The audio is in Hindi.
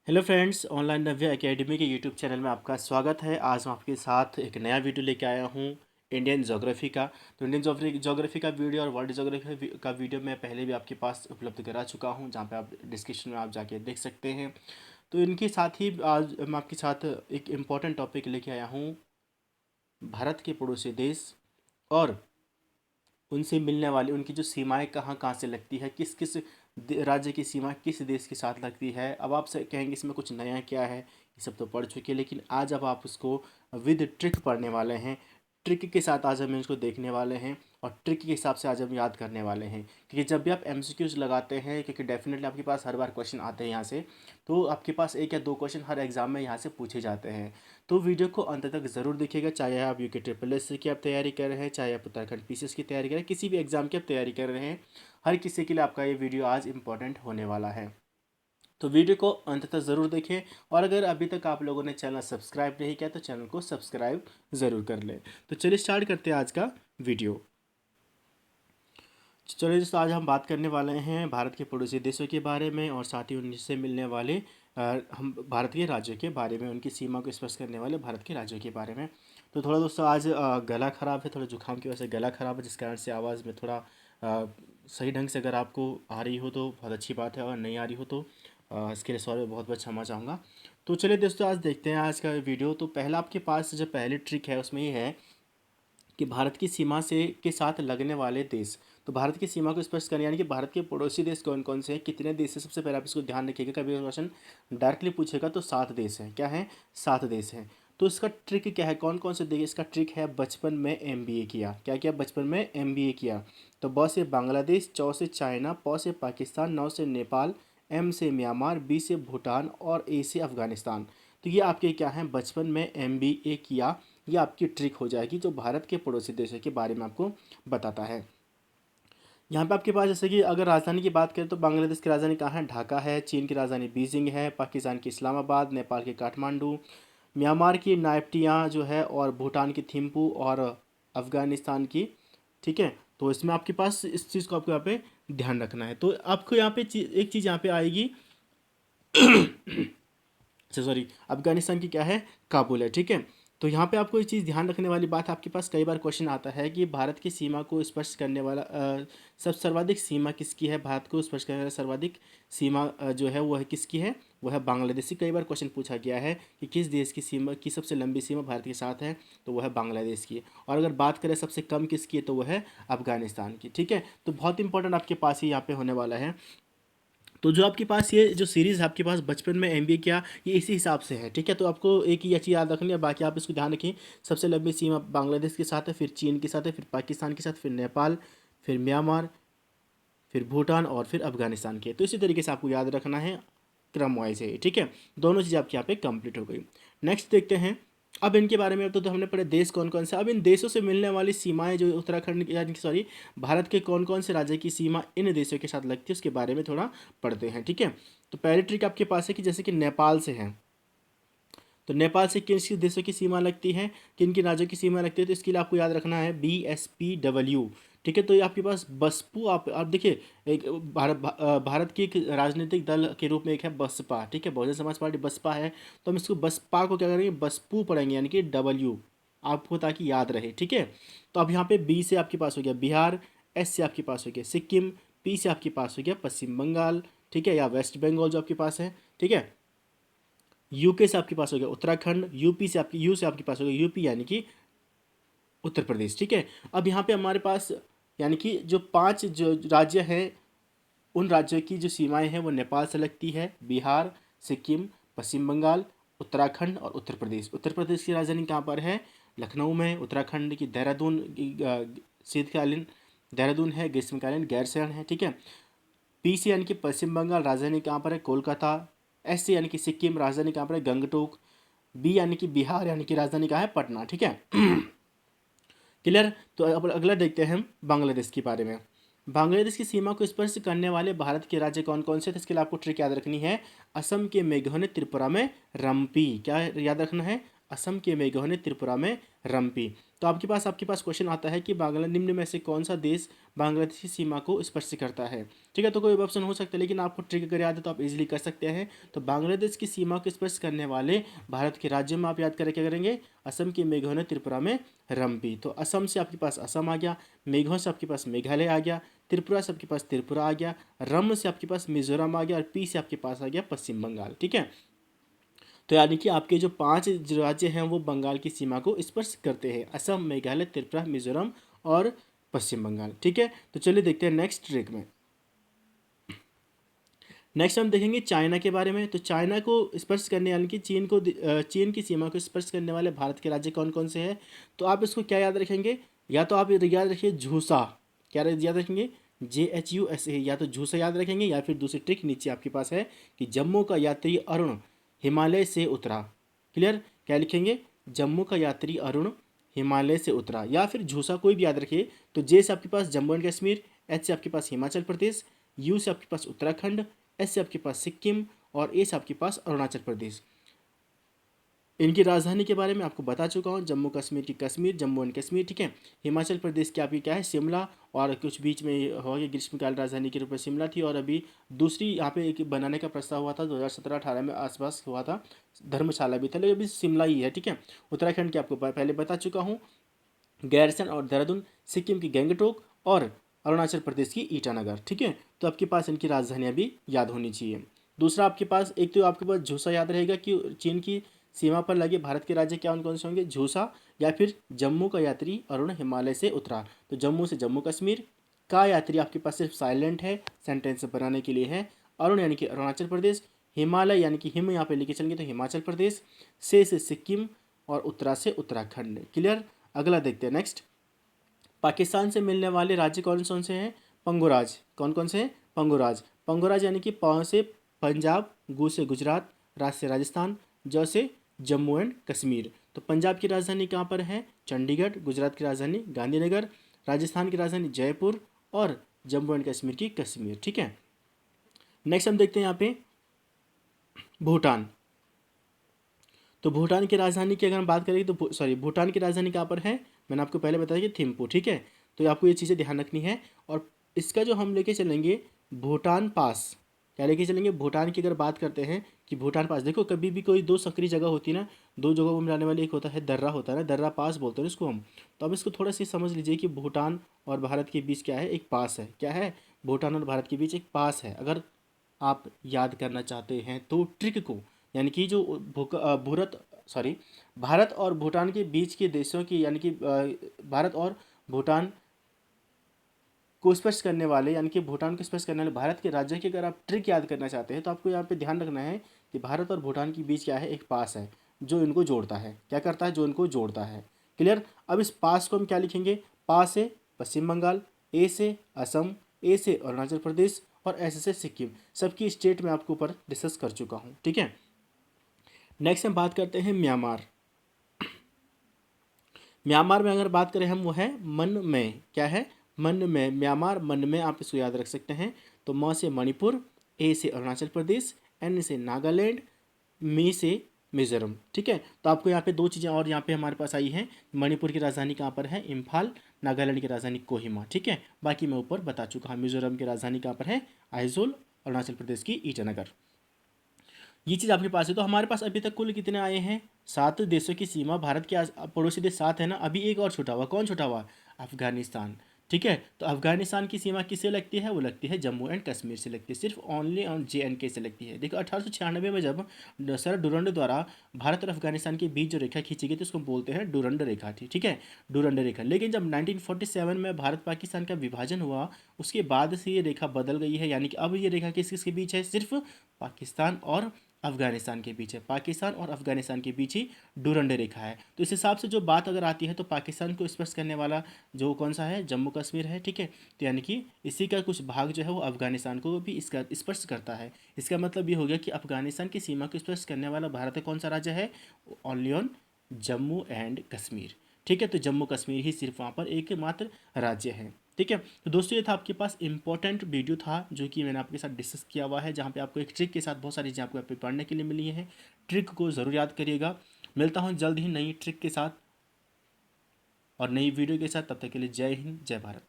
हेलो फ्रेंड्स, ऑनलाइन नव्या एकेडमी के यूट्यूब चैनल में आपका स्वागत है। आज मैं आपके साथ एक नया वीडियो लेके आया हूँ इंडियन ज्योग्राफी का। तो इंडियन ज्योग्राफी का वीडियो और वर्ल्ड ज्योग्राफी का वीडियो मैं पहले भी आपके पास उपलब्ध करा चुका हूँ, जहाँ पे आप डिस्क्रिप्शन में आप जाके देख सकते हैं। तो इनके साथ ही आज मैं आपके साथ एक इम्पॉर्टेंट टॉपिक लेके आया हूँ, भारत के पड़ोसी देश और उनसे मिलने वाली उनकी जो सीमाएं कहाँ कहाँ से लगती है, किस किस राज्य की सीमा किस देश के साथ लगती है। अब आप से कहेंगे इसमें कुछ नया क्या है, ये सब तो पढ़ चुके हैं, लेकिन आज अब आप उसको विद ट्रिक पढ़ने वाले हैं। ट्रिक के साथ आज हम इसको देखने वाले हैं और ट्रिक के हिसाब से आज हम याद करने वाले हैं, क्योंकि जब भी आप एमसीक्यूज लगाते हैं, क्योंकि डेफिनेटली आपके पास हर बार क्वेश्चन आते हैं यहाँ से, तो आपके पास एक या दो क्वेश्चन हर एग्जाम में यहाँ से पूछे जाते हैं। तो वीडियो को अंत तक ज़रूर देखिएगा, चाहे आप यूके ट्रिपल एस की आप तैयारी कर रहे हैं, चाहे आप उत्तराखंड पीसीएस की तैयारी कर रहे हैं, किसी भी एग्जाम की आप तैयारी कर रहे हैं, हर किसी के लिए आपका ये वीडियो आज इंपॉर्टेंट होने वाला है। तो वीडियो को अंत तक ज़रूर देखें, और अगर अभी तक आप लोगों ने चैनल सब्सक्राइब नहीं किया तो चैनल को सब्सक्राइब ज़रूर कर लें। तो चलिए स्टार्ट करते हैं आज का वीडियो। चलिए दोस्तों, आज हम बात करने वाले हैं भारत के पड़ोसी देशों के बारे में और साथ ही उनसे मिलने वाले हम भारत के राज्यों के बारे में, उनकी सीमा को स्पर्श करने वाले भारत के राज्यों के बारे में। तो थोड़ा दोस्तों आज गला ख़राब है, थोड़ा जुकाम की वजह से गला ख़राब है, जिस कारण से आवाज़ में थोड़ा सही ढंग से अगर आपको आ रही हो तो बहुत अच्छी बात है, और नहीं आ रही हो तो इसके लिए सॉरी, बहुत बहुत क्षमा चाहूँगा। तो चलिए दोस्तों, आज देखते हैं आज का वीडियो। तो पहला आपके पास जो पहली ट्रिक है उसमें ये है कि भारत की सीमा से के साथ लगने वाले देश। तो भारत की सीमा को स्पष्ट करने, यानी कि भारत के पड़ोसी देश कौन कौन से हैं, कितने देश है, सबसे पहले आप इसको ध्यान रखिएगा। कभी क्वेश्चन डायरेक्टली पूछेगा तो 7 देश हैं। क्या है? 7 देश हैं। तो इसका ट्रिक क्या है, कौन कौन से देश? इसका ट्रिक है बचपन में एमबीए किया। क्या किया? बचपन में एमबीए किया। तो ब से बांग्लादेश, च से चाइना, प से पाकिस्तान, न से नेपाल, एम से म्यांमार, बी से भूटान और ए से अफगानिस्तान। तो ये आपके क्या हैं, बचपन में एमबीए किया। ये आपकी ट्रिक हो जाएगी जो भारत के पड़ोसी देशों के बारे में आपको बताता है। यहाँ पे आपके पास जैसे कि अगर राजधानी की बात करें तो बांग्लादेश की राजधानी कहाँ है? ढाका है। चीन की राजधानी बीजिंग है। पाकिस्तान की इस्लामाबाद, नेपाल की काठमांडू, म्यांमार की नायपटिया जो है, और भूटान की थिम्पू, और अफगानिस्तान की, ठीक है। तो इसमें आपके पास इस चीज़ को आपको यहाँ पे ध्यान रखना है। तो आपको यहाँ पे एक चीज़ यहाँ पे आएगी सॉरी, अफगानिस्तान की क्या है? काबुल है, ठीक है। तो यहाँ पे आपको एक चीज़ ध्यान रखने वाली बात, आपके पास कई बार क्वेश्चन आता है कि भारत की सीमा को स्पर्श करने वाला सब सर्वाधिक सीमा किसकी है? भारत को स्पर्श करने वाला सर्वाधिक सीमा जो है वह किसकी है? वह है बांग्लादेश की। कई बार क्वेश्चन पूछा गया है कि किस देश की सीमा की सबसे लंबी सीमा भारत के साथ है, तो वह है बांग्लादेश की। और अगर बात करें सबसे कम किसकी है, तो वह है अफगानिस्तान की, ठीक है। तो बहुत इंपॉर्टेंट आपके पास ही यहाँ पे होने वाला है। तो जो आपके पास ये जो सीरीज़ है आपके पास बचपन में एमबीए किया, ये इसी हिसाब से है, ठीक है। तो आपको एक ही चीज़ याद रखनी है, बाकी आप इसको ध्यान रखें। सबसे लंबी सीमा बांग्लादेश के साथ है, फिर चीन के साथ है, फिर पाकिस्तान के साथ, फिर नेपाल, फिर म्यांमार, फिर भूटान और फिर अफगानिस्तान के। तो इसी तरीके से आपको याद रखना है, क्रम वाइज है, ठीक है। दोनों चीज़ आपकी यहाँ पे कंप्लीट हो गई। नेक्स्ट देखते हैं अब इनके बारे में। अब तो हमने पढ़े देश कौन कौन से। अब इन देशों से मिलने वाली सीमाएं जो उत्तराखंड यानी कि सॉरी, भारत के कौन कौन से राज्य की सीमा इन देशों के साथ लगती है, उसके बारे में थोड़ा पढ़ते हैं, ठीक है। तो पहली ट्रिक आपके पास है कि जैसे कि नेपाल से है, तो नेपाल से किन किन देशों की सीमा लगती है, किन किन राज्यों की सीमा लगती है, तो इसके लिए आपको याद रखना है BSPW, ठीक है। तो ये आपके पास बसपू, आप देखिए, एक भारत की एक राजनीतिक दल के रूप में एक है बसपा, ठीक है, बहुजन समाज पार्टी बसपा है। तो हम इसको बसपा को क्या करेंगे, बसपू पढ़ेंगे, यानी कि W आपको, ताकि याद रहे, ठीक है। तो अब यहाँ पे B से आपके पास हो गया बिहार, S से आपके पास हो गया सिक्किम, P से आपके पास हो गया पश्चिम बंगाल, ठीक है, या वेस्ट बंगाल जो आपके पास है, ठीक है। यूके से आपके पास हो गया उत्तराखंड, यूपी से आपकी, यू से आपके पास हो गया यूपी, यानी कि उत्तर प्रदेश, ठीक है। अब यहाँ पे हमारे पास यानी कि जो 5 जो राज्य हैं, उन राज्यों की जो सीमाएं हैं वो नेपाल से लगती है, बिहार, सिक्किम, पश्चिम बंगाल, उत्तराखंड और उत्तर प्रदेश। उत्तर प्रदेश की राजधानी कहाँ पर है? लखनऊ में। उत्तराखंड की देहरादून शीतकालीन देहरादून है, ग्रीष्मकालीन गैरसैंण है, ठीक है। पी से यानी कि पश्चिम बंगाल, राजधानी कहाँ पर है? कोलकाता। एस से यानी कि सिक्किम, राजधानी कहाँ पर है? गंगटोक। बी यानी कि बिहार, यानी कि राजधानी कहाँ है? पटना, ठीक है। क्लियर। तो अब अगला देखते हैं हम बांग्लादेश के बारे में। बांग्लादेश की सीमा को स्पर्श करने वाले भारत के राज्य कौन कौन से थे, इसके लिए आपको ट्रिक याद रखनी है। असम के मेघोने, त्रिपुरा में रंपी। क्या याद रखना है? असम के मेघों ने त्रिपुरा में रंपी। तो आपके पास क्वेश्चन आता है कि बांग्ला निम्न में से कौन सा देश बांग्लादेश की सीमा को स्पर्श करता है। ठीक है, तो कोई ऑप्शन हो सकता है, लेकिन आपको ट्रिक अगर याद है तो आप इजीली कर सकते हैं। तो बांग्लादेश की सीमा को स्पर्श करने वाले भारत के राज्यों में आप याद करके करेंगे, असम के मेघों ने त्रिपुरा में रंपी। तो असम से आपके पास असम आ गया, मेघों से आपके पास मेघालय आ गया, त्रिपुरा से आपके पास त्रिपुरा आ गया, रम से आपके पास मिजोरम आ गया और पी से आपके पास आ गया पश्चिम बंगाल। ठीक है, तो यानी कि आपके जो 5 जो राज्य हैं वो बंगाल की सीमा को स्पर्श करते हैं, असम, मेघालय, त्रिपुरा, मिजोरम और पश्चिम बंगाल। ठीक है, तो चलिए देखते हैं नेक्स्ट ट्रिक में। नेक्स्ट हम देखेंगे चाइना के बारे में। तो चाइना को स्पर्श करने यानी कि चीन की सीमा को स्पर्श करने वाले भारत के राज्य कौन कौन से हैं। तो आप इसको क्या याद रखेंगे, या तो आप याद रखिए झूसा, क्या याद रखेंगे, JHUSA, या तो झूसा याद रखेंगे, या फिर दूसरी ट्रिक नीचे आपके पास है कि जम्मू का यात्री अरुण हिमालय से उतरा। क्लियर, क्या लिखेंगे, जम्मू का यात्री अरुण हिमालय से उतरा, या फिर झूसा कोई भी याद रखिए। तो जे से आपके पास जम्मू एंड कश्मीर, एच से आपके पास हिमाचल प्रदेश, यू से आपके पास उत्तराखंड, एस से आपके पास सिक्किम और ए से आपके पास अरुणाचल प्रदेश। इनकी राजधानी के बारे में आपको बता चुका हूँ, जम्मू कश्मीर की कश्मीर, जम्मू एंड कश्मीर। ठीक है, हिमाचल प्रदेश की आपकी क्या है, शिमला, और कुछ बीच में हो गया ग्रीष्मकाल राजधानी के रूप में शिमला थी, और अभी दूसरी यहाँ पे एक बनाने का प्रस्ताव हुआ था 2017-18 में आसपास हुआ था, धर्मशाला भी था, लेकिन अभी शिमला ही है। ठीक है, उत्तराखंड की आपको पहले बता चुका हूँ, गैरसन और देहरादून, सिक्किम की गंगटोक और अरुणाचल प्रदेश की ईटानगर। ठीक है, तो आपके पास इनकी राजधानियाँ भी याद होनी चाहिए। दूसरा आपके पास एक तो आपके पास झूसा याद रहेगा कि चीन की सीमा पर लगे भारत के राज्य क्या कौन से होंगे, झूसा, या फिर जम्मू का यात्री अरुण हिमालय से उतरा। तो जम्मू से जम्मू कश्मीर, का यात्री आपके पास सिर्फ साइलेंट है, सेंटेंस बनाने के लिए है, अरुण यानी कि अरुणाचल प्रदेश, हिमालय यानी कि हिम यहाँ पे लेके चलेंगे तो हिमाचल प्रदेश, से सिक्किम और उत्तरा से उत्तराखंड। क्लियर, अगला देखते हैं नेक्स्ट। पाकिस्तान से मिलने वाले राज्य कौन कौन से हैं, पंगुराज, कौन कौन से हैं, पंगुराज। पंगुराज यानी कि प से पंजाब, गु से गुजरात, राज से राजस्थान, ज से जम्मू एंड कश्मीर। तो पंजाब की राजधानी कहाँ पर है, चंडीगढ़, गुजरात की राजधानी गांधीनगर, राजस्थान की राजधानी जयपुर और जम्मू एंड कश्मीर की कश्मीर। ठीक है, नेक्स्ट हम देखते हैं यहाँ पे भूटान। तो भूटान की राजधानी की अगर हम बात करें तो भूटान की राजधानी कहाँ पर है, मैंने आपको पहले बताया कि थिम्पू। ठीक है, तो आपको ये चीज़ें ध्यान रखनी है। और इसका जो हम लेके चलेंगे भूटान पास, क्या लेके चलेंगे, भूटान की अगर बात करते हैं कि भूटान पास, देखो कभी भी कोई दो संकरी जगह होती है ना, दो जगहों को मिलाने वाली, एक होता है दर्रा, होता है ना, दर्रा पास बोलते हैं इसको हम। तो अब इसको थोड़ा सा समझ लीजिए कि भूटान और भारत के बीच क्या है, एक पास है। क्या है, भूटान और भारत के बीच एक पास है। अगर आप याद करना चाहते हैं तो ट्रिक को, यानी कि जो भारत और भूटान के बीच के देशों की, यानी कि भारत और भूटान को स्पर्श करने वाले, यानी कि भूटान को स्पर्श करने वाले भारत के राज्य की अगर आप ट्रिक याद करना चाहते हैं तो आपको यहाँ पे ध्यान रखना है कि भारत और भूटान के बीच क्या है, एक पास है जो इनको जोड़ता है। क्या करता है, जो इनको जोड़ता है। क्लियर, अब इस पास को हम क्या लिखेंगे, पा से पश्चिम बंगाल, ए से असम, ए से अरुणाचल प्रदेश और ऐसे से सिक्किम, सबकी स्टेट में आपके ऊपर डिस्कस कर चुका हूँ। ठीक है, नेक्स्ट हम बात करते हैं म्यांमार। म्यांमार में अगर बात करें हम, वो है मन में, क्या है, मन में, म्यांमार मन में, आप इसको याद रख सकते हैं। तो म से मणिपुर, ए से अरुणाचल प्रदेश, एन से नागालैंड, मी से मिजोरम। ठीक है, तो आपको यहाँ पे दो चीज़ें और यहाँ पे हमारे पास आई हैं, मणिपुर की राजधानी कहाँ पर है, इम्फाल, नागालैंड की राजधानी कोहिमा। ठीक है, बाकी मैं ऊपर बता चुका हूँ। मिजोरम की राजधानी कहाँ पर है, आइजोल, अरुणाचल प्रदेश की ईटानगर। ये चीज़ आपके पास है। तो हमारे पास अभी तक कुल कितने आए हैं, 7 देशों की सीमा, भारत के पड़ोसी देश 7 है ना, अभी एक और छूटा हुआ, कौन छूटा हुआ, अफगानिस्तान। ठीक है, तो अफगानिस्तान की सीमा किससे लगती है, वो लगती है जम्मू एंड कश्मीर से लगती है, सिर्फ ओनली ऑन JNK से लगती है। देखो 1896 में जब सर डुरंड द्वारा भारत और अफगानिस्तान के बीच जो रेखा खींची गई थी उसको बोलते हैं डुरंड रेखा थी। ठीक है, डुरंड रेखा। लेकिन जब 1947 में भारत पाकिस्तान का विभाजन हुआ उसके बाद से ये रेखा बदल गई है, यानी कि अब ये रेखा किस किसके बीच है, सिर्फ पाकिस्तान और अफगानिस्तान के बीच है। पाकिस्तान और अफगानिस्तान के बीच ही डुरंड रेखा है। तो इस हिसाब से जो बात अगर आती है तो पाकिस्तान को स्पर्श करने वाला जो कौन सा है, जम्मू कश्मीर है। ठीक है, तो यानी कि इसी का कुछ भाग जो है वो अफगानिस्तान को भी इसका स्पर्श करता है। इसका मतलब ये हो गया कि अफगानिस्तान की सीमा को स्पर्श करने वाला भारत का कौन सा राज्य है, only on Jammu and Kashmir. ठीक है, तो जम्मू कश्मीर ही सिर्फ वहाँ पर एकमात्र राज्य है। ठीक है, तो दोस्तों ये था आपके पास इंपॉर्टेंट वीडियो था जो कि मैंने आपके साथ डिस्कस किया हुआ है, जहाँ पे आपको एक ट्रिक के साथ बहुत सारी चीज़ें आपको यहाँ पे पढ़ने के लिए मिली हैं। ट्रिक को ज़रूर याद करिएगा। मिलता हूँ जल्द ही नई ट्रिक के साथ और नई वीडियो के साथ। तब तक के लिए जय हिंद, जय भारत।